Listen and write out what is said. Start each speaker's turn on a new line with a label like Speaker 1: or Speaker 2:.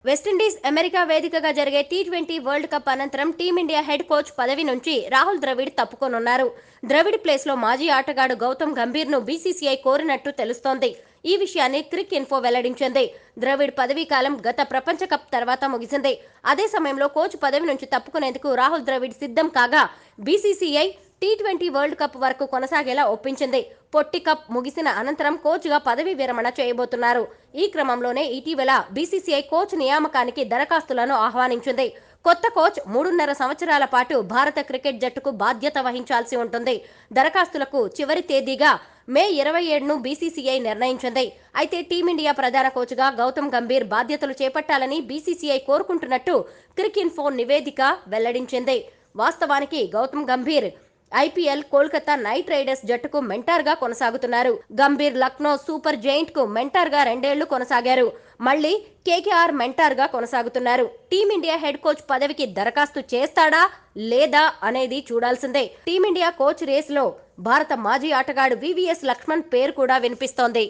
Speaker 1: West Indies America వేదికగా జరిగే T20 world cup అనంతరం టీమిండియా హెడ్ కోచ్ పదవి నుంచి రాహుల్ ద్రవిడ్ తప్పుకోనున్నారు. ద్రవిడ్ ప్లేస్ లో మాజీ ఆటగాడు గౌతమ్ గంభీర్ ను బీసీసీఐ కోరినట్టు తెలుస్తోంది. ఈ విషయాన్ని క్రిక్ ఇన్ఫో వెల్లడించింది. ద్రవిడ్ పదవీ కాలం గత ప్రపంచ కప్ తర్వాత ముగిసింది. అదే సమయంలో కోచ్ పదవి నుంచి తప్పుకునేందుకు రాహుల్ ద్రవిడ్ సిద్ధం కాగా బీసీసీఐ టీ20 వరల్డ్ కప్ వరకు కొనసాగేలా ఒప్పించింది. పొట్టి కప్ ముగిసిన అనంతరం కోచ్ గా పదవీ విరమణ చేయబోతున్నారు. ఈ క్రమంలోనే ఇటీవల బీసీసీఐ కోచ్ నియామకానికి దరఖాస్తులను ఆహ్వానించింది. కొత్త కోచ్ 3.5 సంవత్సరాల పాటు భారత క్రికెట్ జట్టుకు బాధ్యత వహించాల్సి ఉంటుంది. దరఖాస్తులకు చివరి తేదీగా మే 27ను బీసీసీఐ నిర్ణయించింది. అయితే టీమిండియా ప్రధాన కోచ్గా గౌతమ్ గంభీర్ బాధ్యతలు చేపట్టాలని బీసీసీఐ కోరుకుంటున్నట్టు క్రిక్ ఇన్ఫో నివేదిక వెల్లడించింది. వాస్తవానికి Gautam Gambhir IPL Kolkata Knight Riders జట్టుకు మెంటార్ గా కొనసాగుతున్నారు. గంభీర్ లక్నో సూపర్ జైంట్ కు మెంటార్ గా 2 ఏళ్లు కొనసాగారు. మళ్లీ కేకేఆర్ మెంటార్ గా కొనసాగుతున్నారు. టీమిండియా హెడ్ కోచ్ పదవికి దరఖాస్తు చేస్తాడా లేదా అనేది చూడాల్సిందే. టీమిండియా కోచ్ రేస్ లో భారత మాజీ ఆటగాడు వివిఎస్ లక్ష్మణ్ పేరు కూడా వినిపిస్తోంది.